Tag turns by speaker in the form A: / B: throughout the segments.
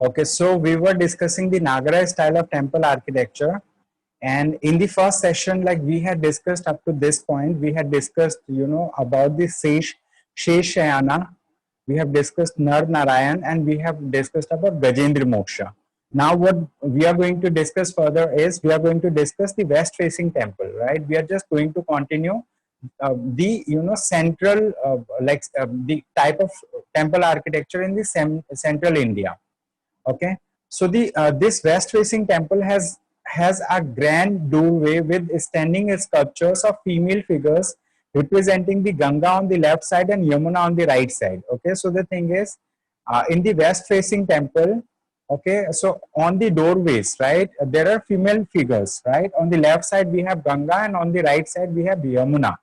A: Okay, so we were discussing the Nagara style of temple architecture, and in the first session, like we had discussed up to this point, we had discussed, about the Sheshayana, we have discussed Nar Narayan, and we have discussed about Gajendra Moksha. Now, what we are going to discuss further is we are going to discuss the west-facing temple, right? We are just going to continue the central, the type of temple architecture in the central India. Okay, so the this west facing temple has a grand doorway with standing sculptures of female figures representing the Ganga on the left side and Yamuna on the right side. Okay, so the thing is, in the west facing temple, okay, so on the doorways, right, there are female figures, right? On the left side we have Ganga and on the right side we have Yamuna.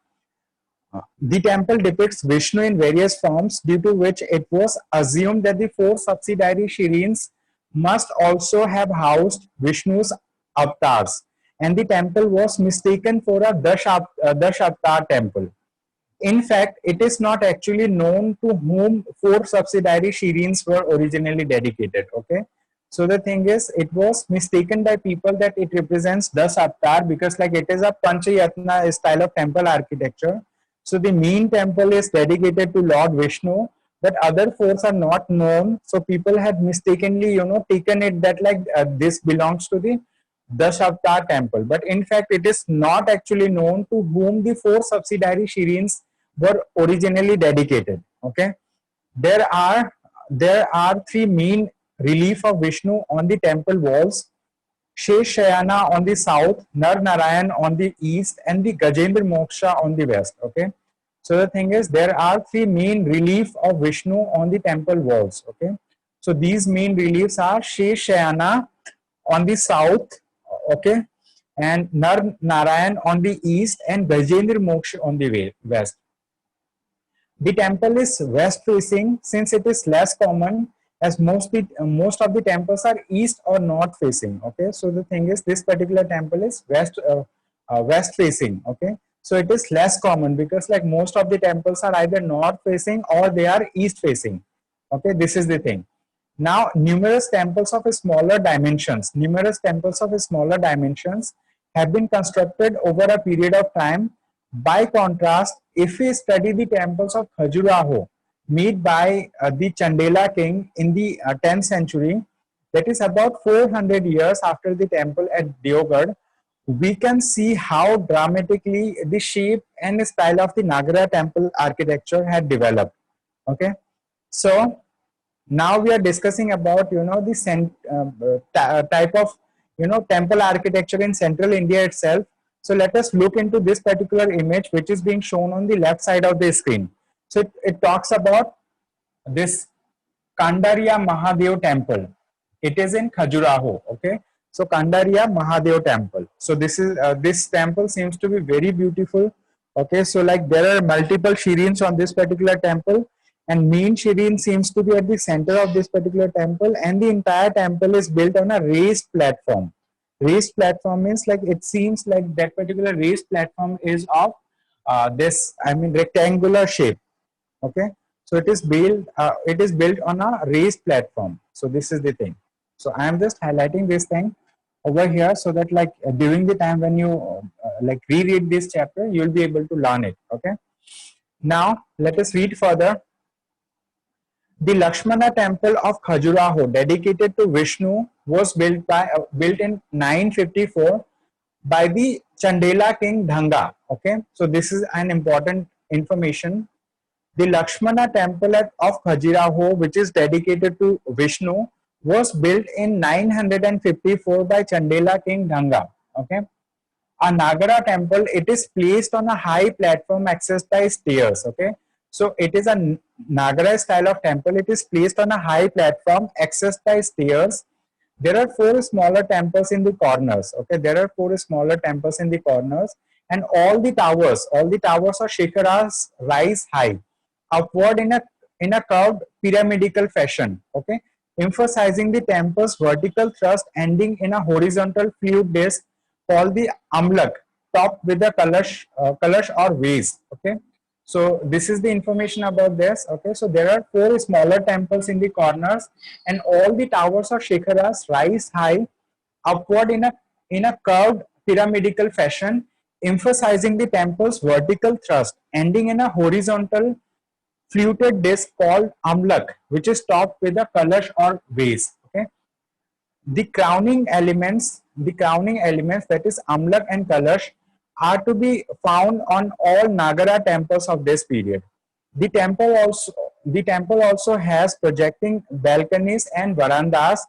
A: The temple depicts Vishnu in various forms, due to which it was assumed that the four subsidiary Shirins must also have housed Vishnu's avatars, and the temple was mistaken for a Dash-avatar temple. In fact, it is not actually known to whom four subsidiary Shirins were originally dedicated. Okay, so the thing is, it was mistaken by people that it represents Das Avatar, because like it is a Panchayatna style of temple architecture. So the main temple is dedicated to Lord Vishnu, but other fours are not known. So people had mistakenly, taken it that like this belongs to the Dashavatar temple. But in fact, it is not actually known to whom the four subsidiary Shirins were originally dedicated. Okay, there are three main relief of Vishnu on the temple walls: Sheshayana on the south, Nar Narayan on the east, and the Gajendra Moksha on the west. Okay, so the thing is, there are three main relief of Vishnu on the temple walls. Okay, so these main reliefs are Sheshayana on the south, okay, and Nar Narayan on the east, and Gajendra Moksha on the west. The temple is west facing since it is less common, as most of the temples are east or north facing. Okay, so the thing is, this particular temple is west facing. Okay, so it is less common because like most of the temples are either north facing or they are east facing. Okay, this is the thing. Now, numerous temples of smaller dimensions have been constructed over a period of time. By contrast, if we study the temples of Khajuraho, made by the Chandela king in the 10th century, that is about 400 years after the temple at Deogarh, we can see how dramatically the shape and style of the Nagara temple architecture had developed. Okay, so now we are discussing about the type of temple architecture in central India itself. So let us look into this particular image which is being shown on the left side of the screen. So it talks about this Kandaria Mahadev temple. It is in Khajuraho. Okay, so Kandaria Mahadev temple. So this temple seems to be very beautiful. Okay, so like there are multiple Shirins on this particular temple, and main Shirin seems to be at the center of this particular temple, and the entire temple is built on a raised platform. Raised platform means like it seems like that particular raised platform is of rectangular shape. Okay, so it is built on a raised platform. So this is the thing. So I am just highlighting this thing over here so that like during the time when you like reread this chapter, you will be able to learn it. Okay, now let us read further. The Lakshmana temple of Khajuraho, dedicated to Vishnu, was built in 954 by the Chandela king Dhanga. Okay, so this is an important information. The Lakshmana temple of Khajuraho, which is dedicated to Vishnu, was built in 954 by Chandela king Dhanga. Okay, a Nagara temple, it is placed on a high platform accessed by stairs. Okay, so it is a Nagara style of temple. It is placed on a high platform accessed by stairs. There are four smaller temples in the corners. Okay, there are four smaller temples in the corners, and all the towers or shikharas rise high upward in a curved pyramidal fashion. Okay, emphasizing the temple's vertical thrust ending in a horizontal fluid disc called the amlak, topped with a kalash or vase. Okay, So this is the information about this. Okay, so there are 4 smaller temples in the corners, and all the towers or shikharas rise high upward in a curved pyramidal fashion, emphasizing the temple's vertical thrust, ending in a horizontal fluted disc called amlak, which is topped with a kalash or vase. Okay, the crowning elements, that is amlak and kalash, are to be found on all Nagara temples of this period. The temple also the temple also has projecting balconies and verandas,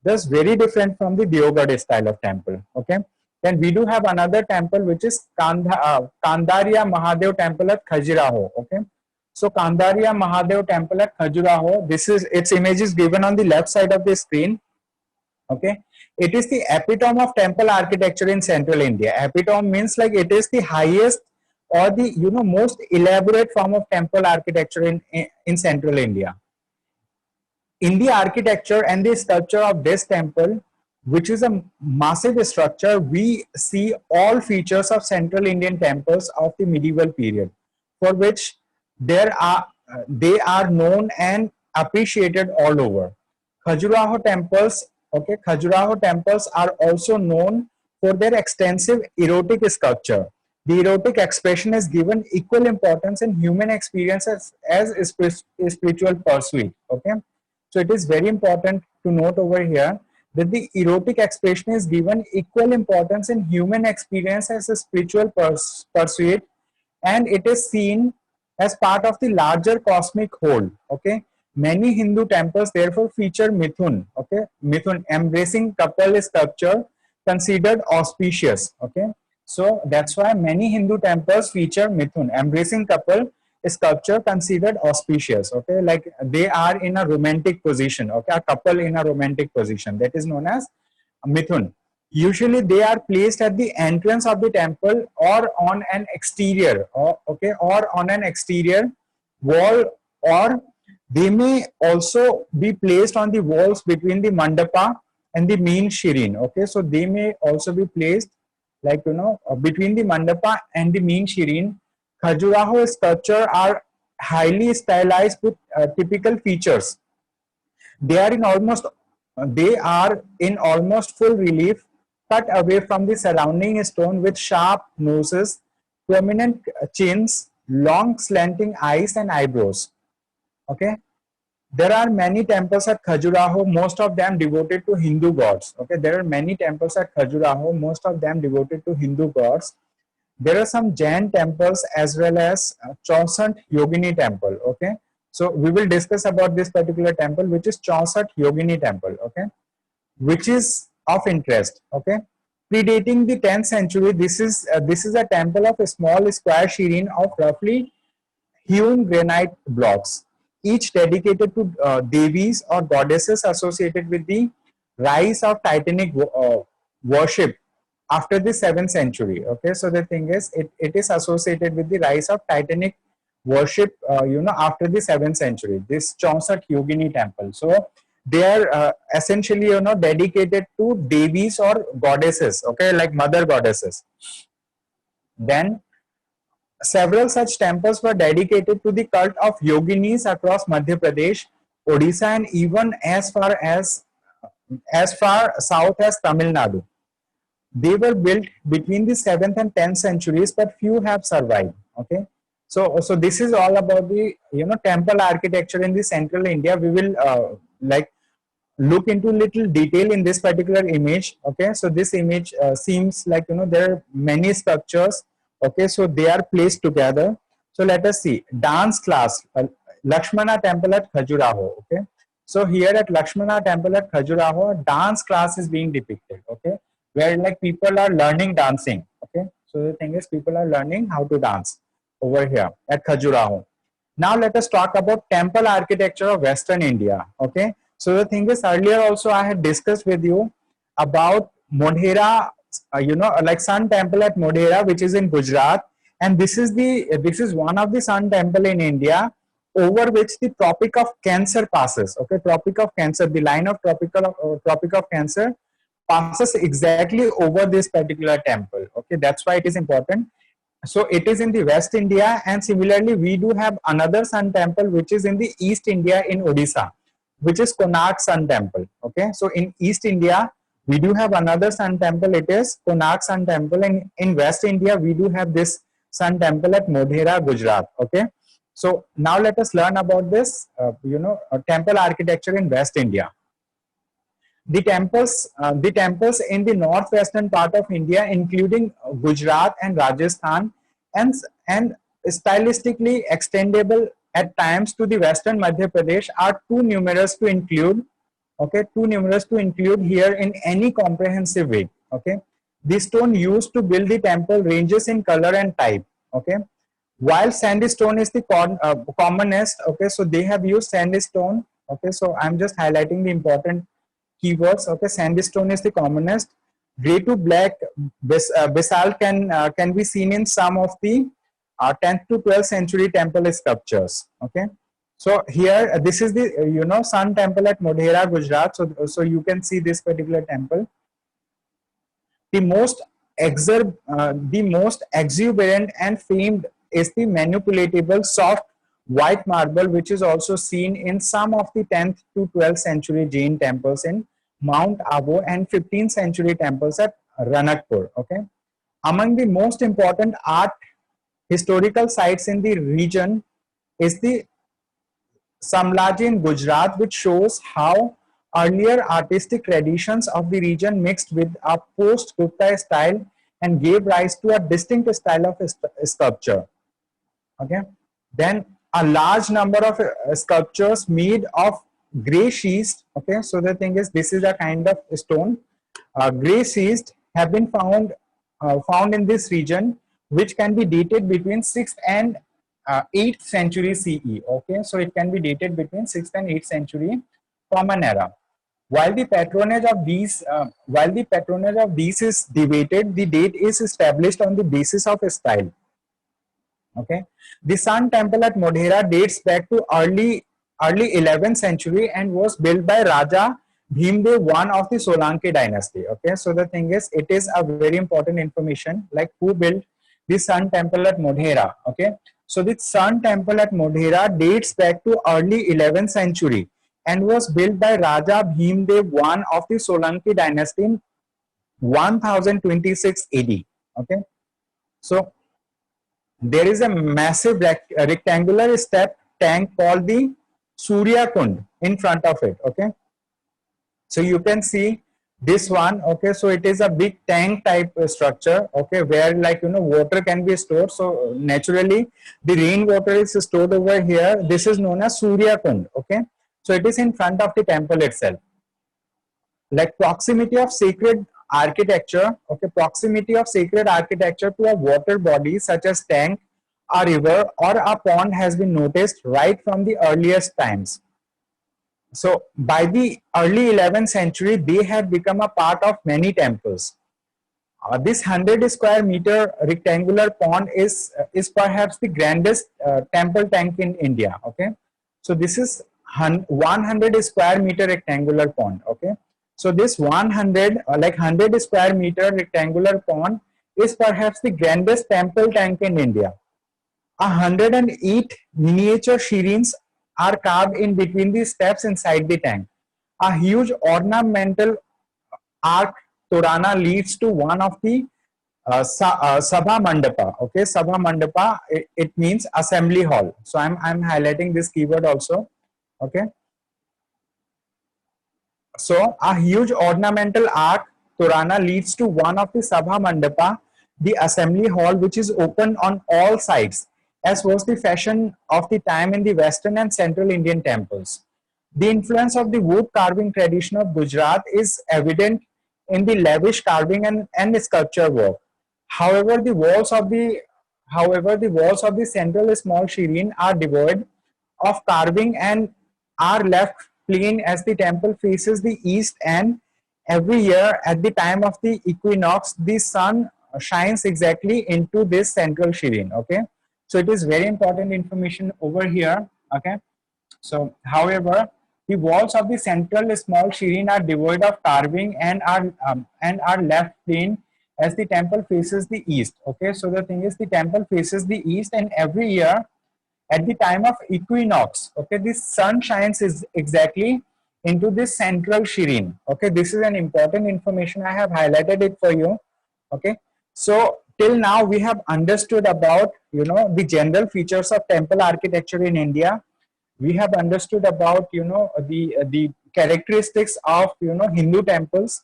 A: thus very different from the Deogarh style of temple. Okay. Then we do have another temple which is Kandaria Mahadev temple at Khajuraho. Okay. So Kandaria Mahadev temple at Khajuraho, this is its image is given on the left side of the screen. Okay, it is the epitome of temple architecture in central India. Epitome means like it is the highest or the most elaborate form of temple architecture in central India. In the architecture and the sculpture of this temple, which is a massive structure, we see all features of central Indian temples of the medieval period, for which they are known and appreciated all over. Khajuraho temples, okay, Khajuraho temples are also known for their extensive erotic sculpture. The erotic expression is given equal importance in human experiences as a spiritual pursuit. Okay, so it is very important to note over here that the erotic expression is given equal importance in human experience as a spiritual pursuit, and it is seen as part of the larger cosmic whole. Okay, many Hindu temples therefore feature Mithun. Okay, Mithun, embracing couple sculpture, considered auspicious. Okay, so that's why many Hindu temples feature Mithun, embracing couple sculpture, considered auspicious. Okay, like they are in a romantic position. Okay, a couple in a romantic position, that is known as Mithun. Usually they are placed at the entrance of the temple or on an exterior, or on an exterior wall, or they may also be placed on the walls between the mandapa and the main shireen. Okay, so they may also be placed like between the mandapa and the main shireen. Khajuraho sculpture are highly stylized with typical features. They are in almost full relief, cut away from the surrounding stone with sharp noses, prominent chins, long slanting eyes and eyebrows. Okay. There are many temples at Khajuraho, most of them devoted to Hindu gods. Okay. There are many temples at Khajuraho, most of them devoted to Hindu gods. There are some Jain temples as well as Chausat Yogini temple. Okay. So we will discuss about this particular temple, which is Chausat Yogini temple. Okay, which is of interest. Okay, predating the 10th century, this is a temple of a small square shireen of roughly hewn granite blocks, each dedicated to devis or goddesses associated with the rise of Titanic worship after the 7th century. Okay, so the thing is, it is associated with the rise of Titanic worship, after the 7th century. This Chausat Yogini temple. So they are essentially, dedicated to devis or goddesses. Okay, like mother goddesses. Then several such temples were dedicated to the cult of yoginis across Madhya Pradesh, Odisha, and even as far south as Tamil Nadu. They were built between the 7th and 10th centuries, but few have survived. Okay, so this is all about the temple architecture in the central India. We will look into little detail in this particular image. Okay, so this image seems like there are many structures. Okay, so they are placed together. So let us see dance class, Lakshmana temple at Khajuraho. Okay, so here at Lakshmana temple at Khajuraho, a dance class is being depicted. Okay, where like people are learning dancing. Okay, so the thing is, people are learning how to dance over here at Khajuraho. Now let us talk about temple architecture of Western India. Okay, so the thing is, earlier also I had discussed with you about Modhera, like Sun Temple at Modhera, which is in Gujarat, and this is one of the Sun Temple in India, over which the Tropic of Cancer passes. Okay, Tropic of Cancer, the line of Tropic of Cancer passes exactly over this particular temple. Okay, that's why it is important. So it is in the West India, and similarly we do have another sun temple which is in the East India in Odisha, which is Konark Sun Temple. Okay, so in East India we do have another sun temple, it is Konark Sun Temple, and in West India we do have this sun temple at Modhera, Gujarat. Okay, so now let us learn about this temple architecture in West India. The temples in the northwestern part of India, including Gujarat and Rajasthan, and and stylistically extendable at times to the western Madhya Pradesh, are too numerous to include. Okay, too numerous to include here in any comprehensive way. Okay, the stone used to build the temple ranges in color and type. Okay, while sandstone is the commonest. Okay, so they have used sandstone. Okay, so I'm just highlighting the important keywords. Okay, sandstone is the commonest. Gray to black basalt can be seen in some of the 10th to 12th century temple sculptures. Okay, so here this is the Sun Temple at Modhera, Gujarat. So you can see this particular temple. The most exuberant and famed is the manipulatable soft white marble, which is also seen in some of the 10th to 12th century Jain temples in Mount Abu and 15th century temples at Ranakpur. Okay, among the most important art historical sites in the region is the Samlaji in Gujarat, which shows how earlier artistic traditions of the region mixed with a post-Gupta style and gave rise to a distinct style of sculpture. Okay, then a large number of sculptures made of gray schist. Okay, so the thing is, this is a kind of stone. Gray schist have been found in this region, which can be dated between 6th and 8th century CE. Okay, so it can be dated between 6th and 8th century Common Era. While the patronage of these is debated, the date is established on the basis of style. Okay, the Sun Temple at Modhera dates back to early 11th century and was built by Raja Bhimdev I of the Solanki dynasty. Okay, so the thing is, it is a very important information, like who built the Sun Temple at Modhera. Okay, so the Sun Temple at Modhera dates back to early 11th century and was built by Raja Bhimdev I of the Solanki dynasty in 1026 AD. Okay, so there is a massive rectangular step tank called the Surya Kund in front of it. Okay, so you can see this one. Okay, so it is a big tank type structure. Okay, where water can be stored. So naturally the rainwater is stored over here. This is known as Surya Kund. Okay, so it is in front of the temple itself. Like proximity of sacred architecture. Okay, proximity of sacred architecture to a water body such as tank, a river or a pond has been noticed right from the earliest times. So by the early 11th century, they had become a part of many temples. This 100 square meter rectangular pond is perhaps the grandest temple tank in India. Okay, so this is 100 square meter rectangular pond. Okay, so this 100 square meter rectangular pond is perhaps the grandest temple tank in India. 108 miniature shrines are carved in between the steps inside the tank. A huge ornamental arc Torana leads to one of the Sabha Mandapa. Okay, Sabha Mandapa, it means assembly hall. So I'm highlighting this keyword also. Okay, so a huge ornamental arc Torana leads to one of the Sabha Mandapa, the assembly hall, which is open on all sides, as was the fashion of the time in the Western and Central Indian temples. The influence of the wood carving tradition of Gujarat is evident in the lavish carving and sculpture work. However, the walls of the central small shrine are devoid of carving and are left plain as the temple faces the east, and every year at the time of the equinox the sun shines exactly into this central shrine. Okay, so it is very important information over here. Okay, so however, the walls of the central small shrine are devoid of carving and are left plain as the temple faces the east. Okay, so the thing is the temple faces the east, and every year at the time of equinox, okay, the sun shines is exactly into this central Shireen. Okay, this is an important information. I have highlighted it for you. Okay, so till now we have understood about, you know, the general features of temple architecture in India. We have understood about, you know, the characteristics of, you know, Hindu temples.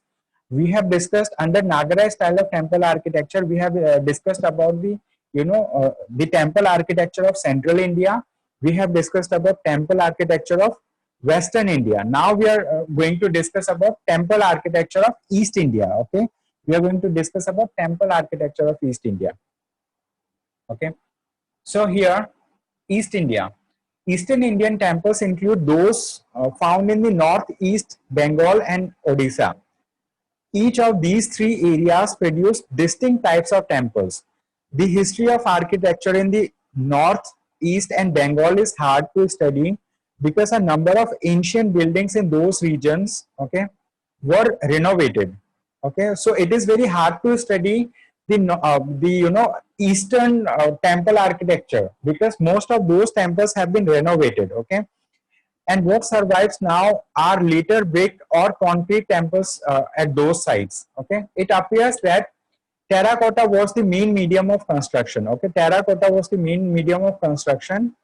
A: We have discussed under Nagara style of temple architecture. We have discussed about the, you know, the temple architecture of Central India. We have discussed about temple architecture of Western India. Now we are going to discuss about temple architecture of East India. Okay, we are going to discuss about temple architecture of East India. Okay, so here, East India. Eastern Indian temples include those found in the northeast Bengal and Odisha. Each of these three areas produce distinct types of temples. The history of architecture in the north, east, and Bengal is hard to study because a number of ancient buildings in those regions, okay, were renovated. Okay, so it is very hard to study the you know, eastern temple architecture because most of those temples have been renovated. Okay, and what survives now are later brick or concrete temples at those sites. Okay, it appears that terracotta was the main medium of construction. Okay, terracotta was the main medium of construction,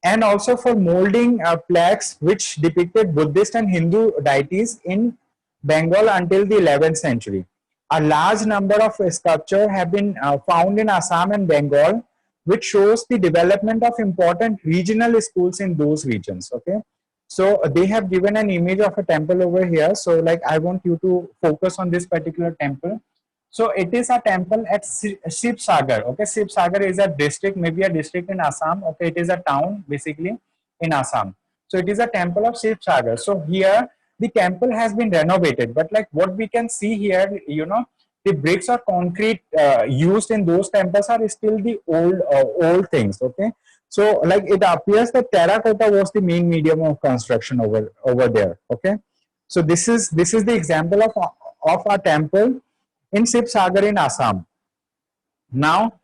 A: and also for molding plaques which depicted Buddhist and Hindu deities in Bengal until the 11th century. A large number of sculptures have been found in Assam and Bengal, which shows the development of important regional schools in those regions. Okay, so they have given an image of a temple over here. So like I want you to focus on this particular temple. So it is a temple at Shivsagar. Okay, Shivsagar is a district, maybe a district in Assam. Okay, it is a town basically in Assam. So it is a temple of Shivsagar. So here the temple has been renovated, but like what we can see here, you know, the bricks or concrete used in those temples are still the old things. Okay, so like it appears that terracotta was the main medium of construction over there. Okay, so this is the example of a temple in Shivsagar in Assam. Now,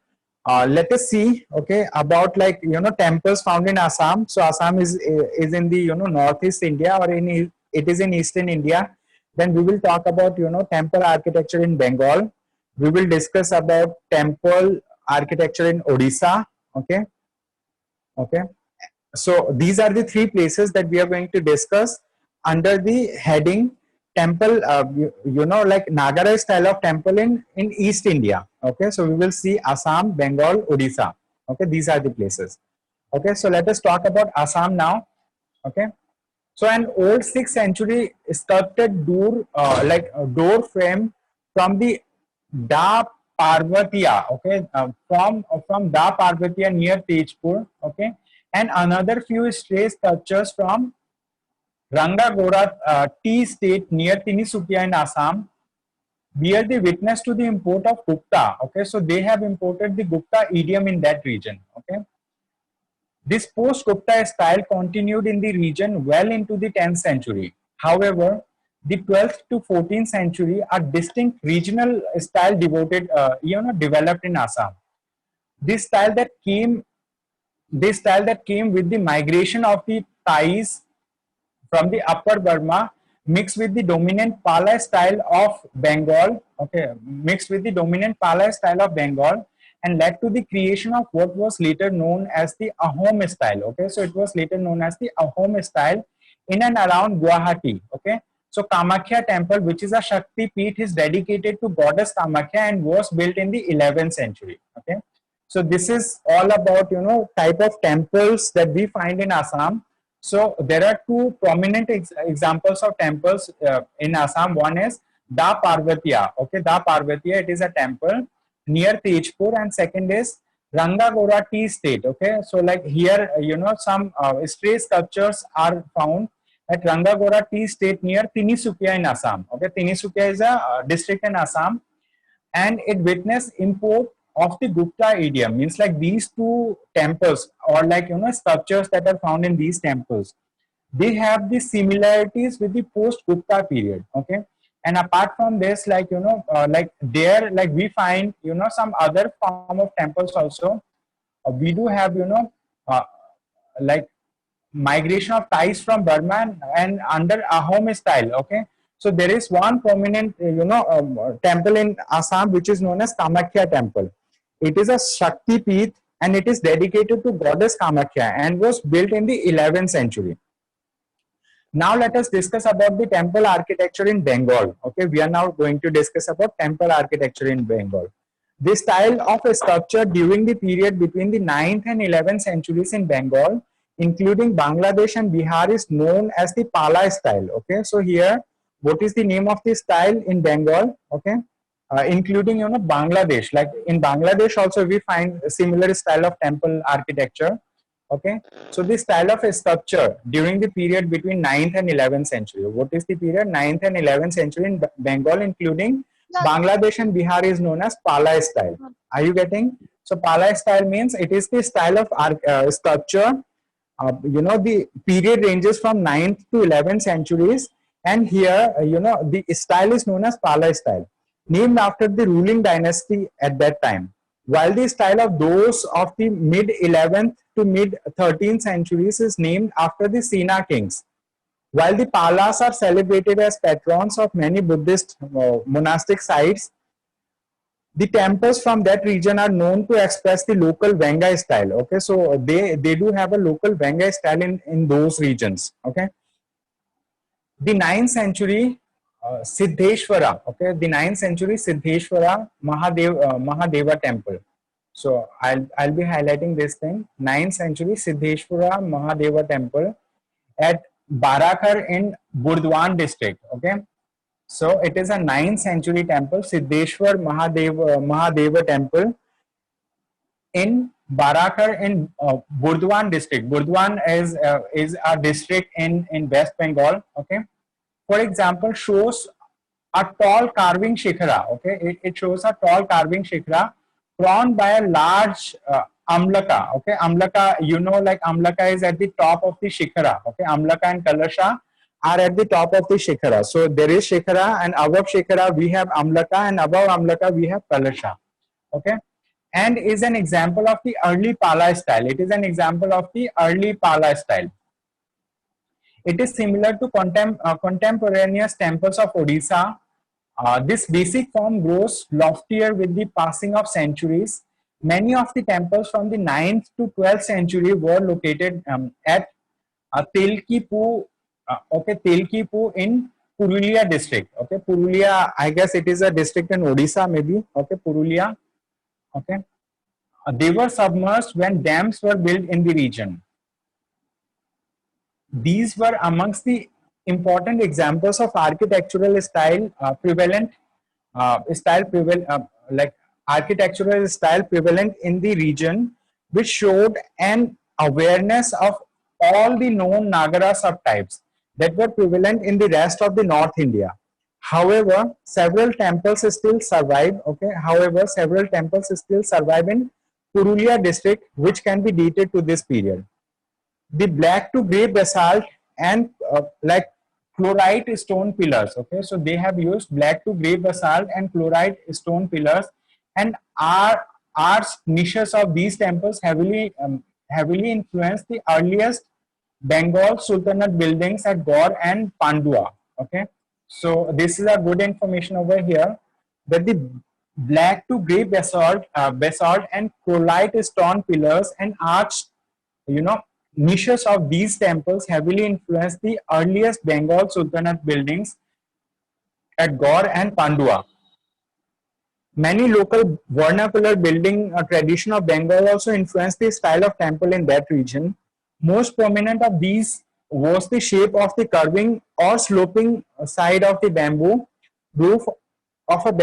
A: let us see, okay, about like, you know, temples found in Assam. So Assam is in the, you know, northeast India, or it is in eastern India. Then we will talk about, you know, temple architecture in Bengal. We will discuss about temple architecture in Odisha. Okay, okay. So these are the three places that we are going to discuss under the heading temple, you know, like Nagara style of temple in East India. Okay, so we will see Assam, Bengal, Odisha. Okay, these are the places. Okay, so let us talk about Assam now. Okay, so an old 6th century sculpted door, door frame from the Da Parvatiya, okay, from Da Parvatiya near Tejpur, okay, and another few stray sculptures from Rangagora tea state near Tinisukia in Assam bear the witness to the import of Gupta. Okay, so they have imported the Gupta idiom in that region. Okay, this post-Gupta style continued in the region well into the 10th century. However, the 12th to 14th century are distinct regional style developed in Assam. This style that came with the migration of the Thais from the upper Burma mixed with the dominant Pala style of Bengal, okay, mixed with the dominant Pala style of Bengal, and led to the creation of what was later known as the Ahom style. Okay, so it was later known as the Ahom style in and around Guwahati. Okay, so Kamakhya temple, which is a Shakti Peeth, is dedicated to goddess Kamakhya and was built in the 11th century. Okay, so this is all about, you know, type of temples that we find in Assam. So there are two prominent examples of temples in Assam. One is Da Parvatiya. Okay, Da Parvatiya, it is a temple near Tejpur, and second is Rangagora tea state. Okay, so like here, you know, some stray sculptures are found at Rangagora tea state near Tinisukia in Assam. Okay, Tinisukia is a district in Assam, and it witnessed import of the Gupta idiom. Means like these two temples, or like, you know, sculptures that are found in these temples, they have the similarities with the post Gupta period. Okay, And apart from this, like like there, like we find some other form of temples also. We do have uh, like migration of Thais from Burma and under Ahom style. Okay, so there is one prominent temple in Assam which is known as Kamakhya temple. It is a Shakti Peeth and it is dedicated to goddess Kamakhya and was built in the 11th century. Now let us discuss about the temple architecture in Bengal. Okay, we are now going to discuss about temple architecture in Bengal. The style of a sculpture during the period between the 9th and 11th centuries in Bengal, including Bangladesh and Bihar, is known as the Pala style. Okay, so here, what is the name of the style in Bengal? Okay, including Bangladesh. Like in Bangladesh, also we find a similar style of temple architecture. Okay, so the style of a sculpture during the period between 9th and 11th century. What is the period? 9th and 11th century in Bengal, including Bangladesh and Bihar, is known as Pala style. Are you getting? So Pala style means it is the style of sculpture. The period ranges from 9th to 11th centuries, and here the style is known as Pala style, named after the ruling dynasty at that time. While the style of those of the mid 11th to mid 13th centuries is named after the Sena kings. While the Palas are celebrated as patrons of many Buddhist monastic sites, the temples from that region are known to express the local Vengai style. Okay, so they do have a local Vengai style in those regions. Okay, the 9th century Siddheshwara. Okay, the 9th century Siddheshwara Mahadeva temple. So I'll be highlighting this thing. 9th century Siddheshwara Mahadeva temple at Barakar in Burdwan district. Okay, so it is a 9th century temple, Siddheshwar Mahadeva temple in Barakar in Burdwan district. Burdwan is a district in West Bengal. Okay, for example, shows a tall carving shikhara. Okay, it shows a tall carving shikhara crowned by a large amlaka. Okay, amlaka, like amlaka is at the top of the shikhara. Okay, amlaka and kalasha are at the top of the shikhara. So there is shikhara, and above shikhara we have amlaka, and above amlaka we have kalasha. Okay, and is an example of the early Pala style. It is an example of the early Pala style. It is similar to contemporaneous temples of Odisha. This basic form grows loftier with the passing of centuries. Many of the temples from the 9th to 12th century were located at Telkipu, Telkipu in Purulia district. Okay, Purulia, I guess it is a district in Odisha, maybe. Okay, Purulia. Okay, they were submerged when dams were built in the region. These were amongst the important examples of architectural style like architectural style prevalent in the region, which showed an awareness of all the known Nagara subtypes that were prevalent in the rest of the North India. However, several temples still survive. Okay, however, several temples still survive in Purulia district, which can be dated to this period. The black to gray basalt and like chlorite stone pillars. Okay, so they have used black to gray basalt and chlorite stone pillars, and arched niches of these temples heavily influenced the earliest Bengal Sultanate buildings at Gaur and Pandua. Okay, so this is a good information over here, that the black to gray basalt and chlorite stone pillars and arched niches of these temples heavily influenced the earliest Bengal Sultanate buildings at Gaur and Pandua. Many local vernacular building tradition of Bengal also influenced the style of temple in that region. Most prominent of these was the shape of the curving or sloping side of the bamboo roof of a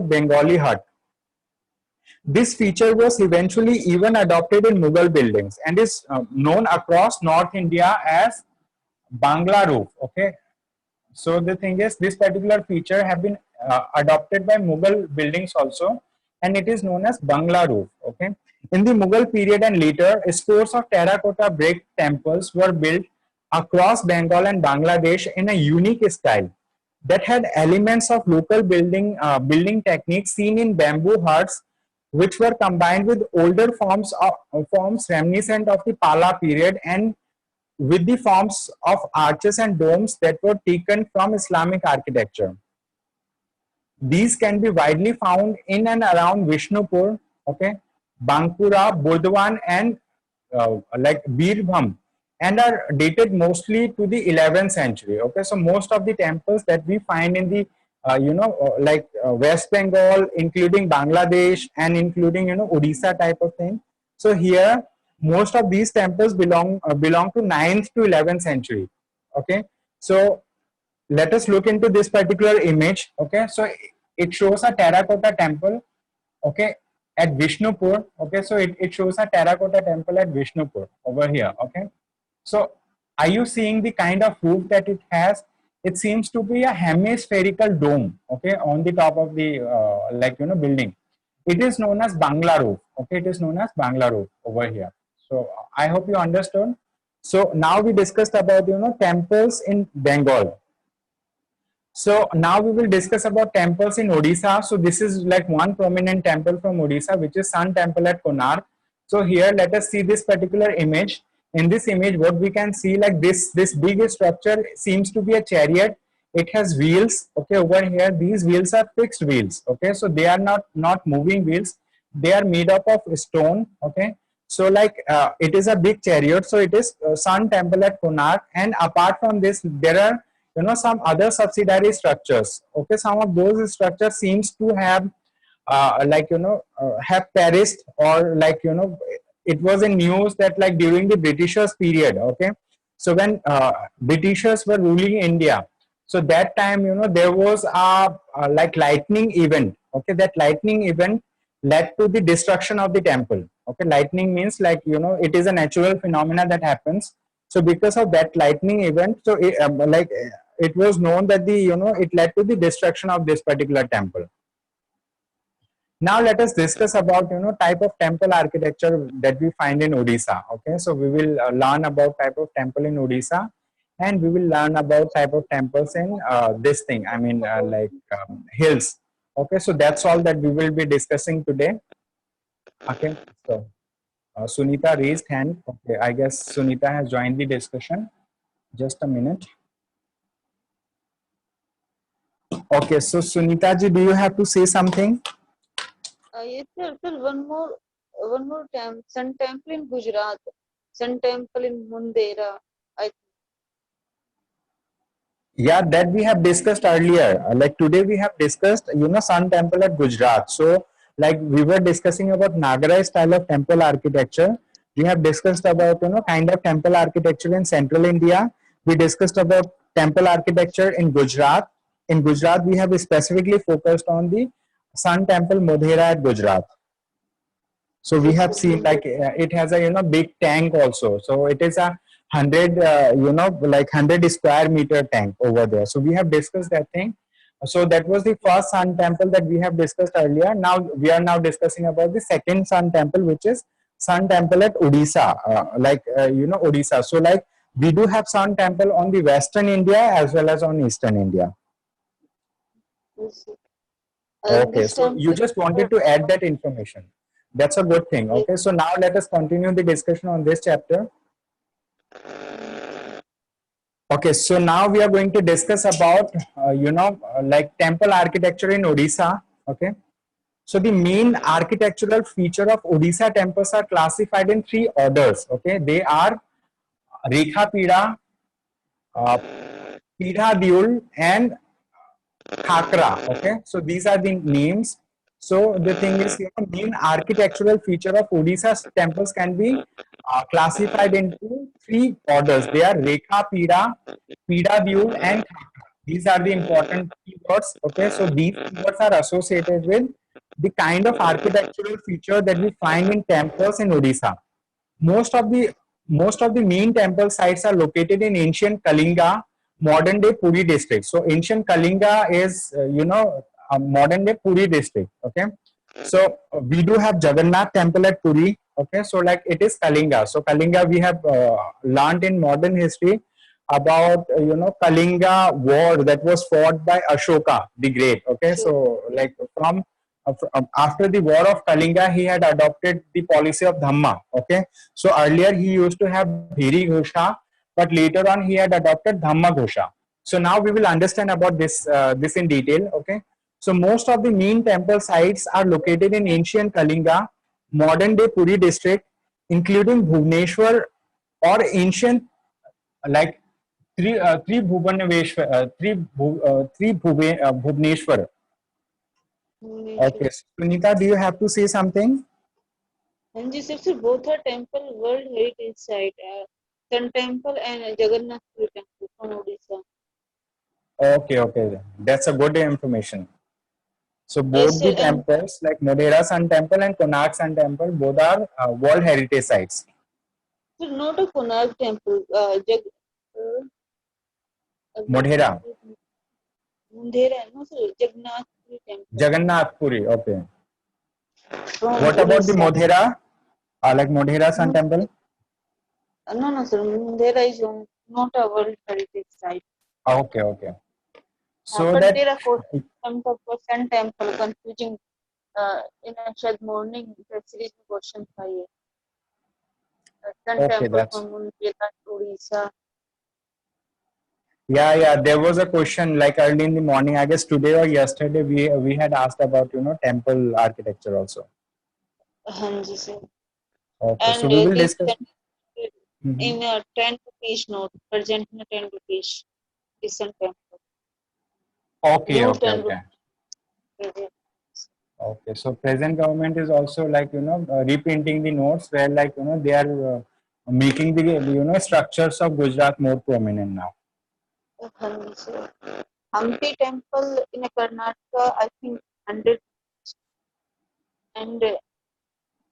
A: Bengali hut. This feature was eventually even adopted in Mughal buildings and is known across North India as Bangla roof. Okay, so the thing is, this particular feature have been adopted by Mughal buildings also, and it is known as Bangla roof. Okay, in the Mughal period and later, scores of terracotta brick temples were built across Bengal and Bangladesh in a unique style. that had elements of local building techniques seen in bamboo huts, which were combined with older forms reminiscent of the Pala period and with the forms of arches and domes that were taken from Islamic architecture. These can be widely found in and around Vishnupur, okay, Bankura, Burdwan, and like Birbhum, and are dated mostly to the 11th century. Okay, so most of the temples that we find in the West Bengal, including Bangladesh and including Odisha type of thing. So here, most of these temples belong to 9th to 11th century. Okay, so let us look into this particular image. Okay, so it shows a terracotta temple, okay, at Vishnupur. Okay, so it shows a terracotta temple at Vishnupur over here. Okay, so are you seeing the kind of roof that it has? It seems to be a hemispherical dome, okay, on the top of the building. It is known as Bangla roof. Okay, it is known as Bangla roof over here. So I hope you understood. So now we discussed about temples in Bengal. So now we will discuss about temples in Odisha. So this is like one prominent temple from Odisha, which is Sun Temple at Konark. So here, let us see this particular image. In this image, what we can see, like this big structure seems to be a chariot. It has wheels. Okay, over here, these wheels are fixed wheels. Okay, so they are not moving wheels. They are made up of stone. Okay, so like it is a big chariot. So it is Sun Temple at Konark. And apart from this, there are some other subsidiary structures. Okay, some of those structures seems to have have perished, or it was in news that like during the Britishers period. Okay, so when Britishers were ruling India, so that time there was a like lightning event. Okay, that lightning event led to the destruction of the temple. Okay, lightning means like it is a natural phenomena that happens. So because of that lightning event, so it was known that the it led to the destruction of this particular temple. Now let us discuss about type of temple architecture that we find in Odisha. Okay, so we will learn about type of temple in Odisha, and we will learn about type of temples in this thing. I mean hills. Okay, so that's all that we will be discussing today. Okay, so Sunita raised hand. Okay, I guess Sunita has joined the discussion. Just a minute. Okay, so Sunita ji, do you have to say something?
B: Yes, sir. Sir, one more time. Sun Temple in Gujarat, Sun Temple in Mundera.
A: Yeah, that we have discussed earlier. Like today we have discussed, Sun Temple at Gujarat. So like we were discussing about Nagara style of temple architecture. We have discussed about, kind of temple architecture in central India. We discussed about temple architecture in Gujarat. In Gujarat, we have specifically focused on the Sun Temple Modhera at Gujarat. So we have seen like it has a big tank also. So it is a 100 like 100 square meter tank over there. So we have discussed that thing. So that was the first Sun Temple that we have discussed earlier. Now we are now discussing about the second Sun Temple, which is Sun Temple at Odisha, Odisha. So like we do have Sun Temple on the Western India as well as on Eastern India. Okay, so you just wanted to add that information. That's a good thing. Okay, so now let us continue the discussion on this chapter. Okay, so now we are going to discuss about, like temple architecture in Odisha. Okay, so the main architectural feature of Odisha temples are classified in three orders. Okay, they are Rekha Pida, Pida Dyul, and Khakra. Okay, so these are the names. So the thing is, main architectural feature of Odisha's temples can be classified into three orders. They are Rekha Pida, Pida Dyul, and Khakra. These are the important keywords. Okay, so these keywords are associated with the kind of architectural feature that we find in temples in Odisha. Most of the main temple sites are located in ancient Kalinga, modern day Puri district. So ancient Kalinga is modern day Puri district. Okay, so we do have Jagannath temple at Puri. Okay, so like it is Kalinga. So Kalinga we have learned in modern history. about Kalinga war that was fought by Ashoka the Great. Okay,
B: Sure.
A: so like after the war of Kalinga, he had adopted the policy of Dhamma. Okay, so earlier he used to have Bhiri Ghosha, but later on he had adopted Dhamma Ghosha. So now we will understand about this in detail. Okay, so most of the main temple sites are located in ancient Kalinga, modern day Puri district, including Bhubaneswar or ancient like three Bhubaneswar, Bhubaneswar.
B: Bhubaneswar.
A: Okay, Sunita, do you have to say something?
B: And ji sir, both are temple World Heritage Site, Sun Temple and Jagannath Puri Temple from Odisha.
A: Okay, okay, that's a good information. So
B: Yes
A: both
B: sir,
A: the
B: and
A: temples like Modhera Sun Temple and Konark Sun Temple both are World Heritage Sites.
B: sir, not a Konark Temple, uh,
A: Modhera,
B: Mundhera, no sir, Jagannath Puri Temple
A: Jagannath Puri. Okay.
B: from
A: What about the
B: Odisha.
A: Modhera? Like Modhera Sun
B: No,
A: Temple?
B: no sir, Mundhera is not a World Heritage Site.
A: Okay, okay. So
B: But
A: that
B: there are some of Sun Temple confusing in a shed morning the series question 5. Sun
A: okay,
B: Temple
A: that's
B: from Mundhera, Odisha.
A: yeah, yeah. There was a question like early in the morning. I guess today or yesterday we had asked about temple architecture also.
B: हाँ जी sir.
A: Okay, so
B: And
A: we will
B: this
A: discuss. Mhm.
B: in a 10 rupees note, present in a 10 rupees is Sun Temple.
A: Okay,
B: New
A: okay,
B: 10
A: okay,
B: rupees.
A: okay. So present government is also like reprinting the notes where like they are making the structures of Gujarat more prominent now.
B: हाँ जी sir. Hampi Temple in a Karnataka, I think 100, and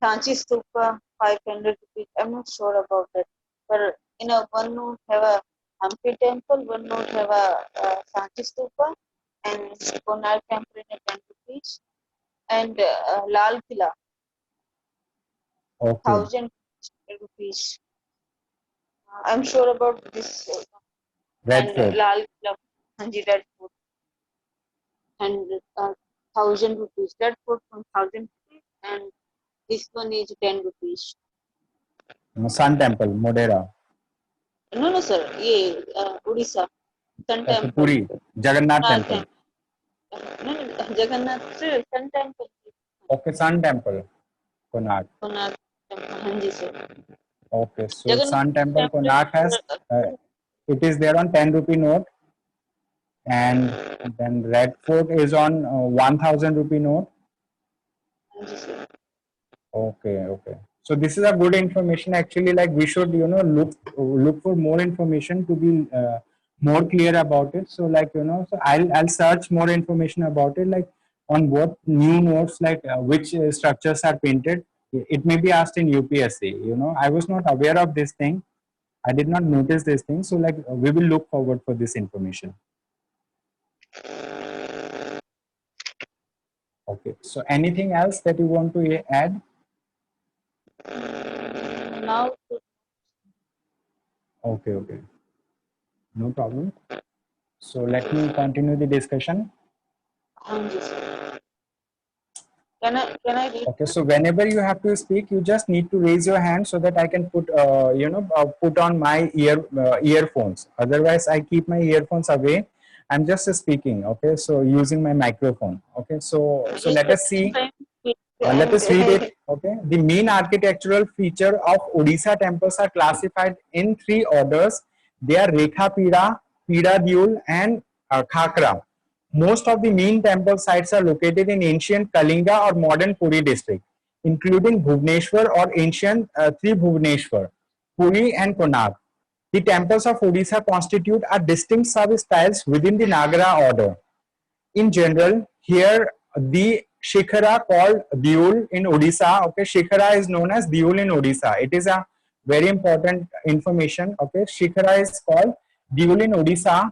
B: Sanchi Stupa 500 rupees. I'm not sure about that. But in a one note have a Hampi Temple, one note have a Sanchi Stupa, and Konark Temple in a 10 rupees, and Lal Killa
A: Okay,
B: 1000 rupees. I'm sure about this
A: Red
B: and
A: Fort.
B: Lal Killa, Hanji Red Fort, and 1000 rupees. Red Fort from 1000 rupees, and this one is 10 rupees.
A: Sun Temple, Modhera.
B: No, no, sir. ये Orissa Sun
A: Okay,
B: Temple.
A: Puri, Jagannath
B: Konark
A: Temple.
B: Temple. No, no, Jagannath sir, Sun Temple.
A: Okay, Sun Temple, Konark.
B: Konark Temple. हाँ जी sir.
A: Okay, so
B: Jagannath
A: Sun Temple
B: Temple.
A: Konark has it is there on 10 rupee note, and then Red Fort is on 1000 rupee note.
B: हाँ जी sir.
A: Okay, okay. So this is a good information. Actually, like we should look for more information to be more clear about it. So like so I'll search more information about it, like on what new notes, like which structures are painted. It may be asked in UPSC. I was not aware of this thing. I did not notice this thing. So like we will look forward for this information. Okay. So anything else that you want to add?
B: Now,
A: Okay, okay. No problem. So let me continue the discussion.
B: हाँ जी sir. Can I read?
A: Okay, so whenever you have to speak, you just need to raise your hand so that I can put on my earphones. Otherwise, I keep my earphones away. I'm just speaking. Okay, so using my microphone. Okay, so
B: Yes
A: let
B: sir.
A: us see. Let
B: And
A: us read it. Okay, the main architectural feature of Odisha temples are classified in three orders. They are Rekha Pida, Pida Dyul, and Khakra. Most of the main temple sites are located in ancient Kalinga or modern Puri district, including Bhubaneswar or ancient Tribhuvaneshwar, Puri, and Konark. The temples of Odisha constitute a distinct sub-styles within the Nagara order. In general, here the Shikhara called Diul in Odisha. Okay, Shikhara is known as Diul in Odisha. It is a very important information. Okay, Shikhara is called Diul in Odisha.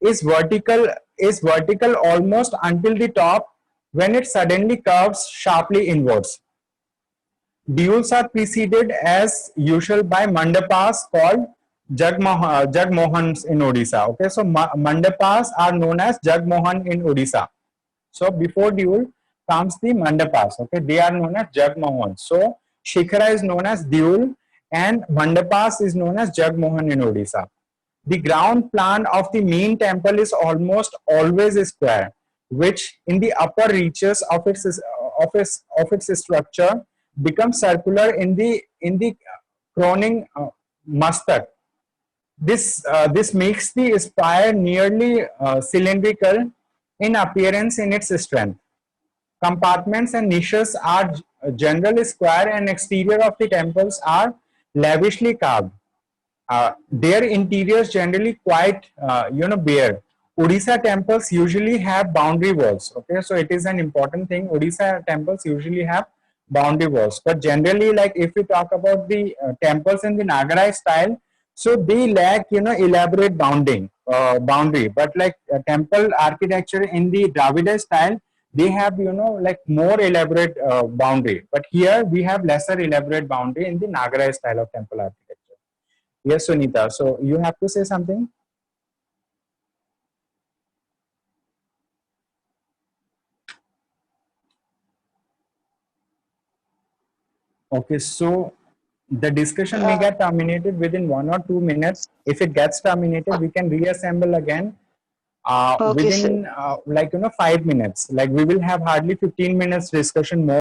A: Is vertical almost until the top when it suddenly curves sharply inwards. Duels are preceded as usual by mandapas called Jagmohans in Odisha. Okay, so mandapas are known as Jagmohan in Odisha. So before Deul comes the mandapas. Okay, they are known as Jagmohan. So Shikhara is known as Deul and mandapas is known as Jagmohan in Odisha. The ground plan of the main temple is almost always square, which in the upper reaches of its structure becomes circular in the crowning mastak. This makes the spire nearly cylindrical in appearance in its strength. Compartments and niches are generally square and exterior of the temples are lavishly carved. Their interiors generally quite bare. Odisha temples usually have boundary walls. Okay, so it is an important thing. Odisha temples usually have boundary walls, but generally, like if we talk about the temples in the Nagarai style, so they lack elaborate boundary. But like temple architecture in the Dravida style, they have like more elaborate boundary. But here we have lesser elaborate boundary in the Nagarai style of temple architecture. Yes, Sunita. So you have to say something? Okay, so the discussion may
B: Uh,
A: get terminated within 1 or 2 minutes. If it gets terminated, we can reassemble again
B: okay, sir.
A: within 5 minutes. Like we will have hardly 15 minutes discussion more.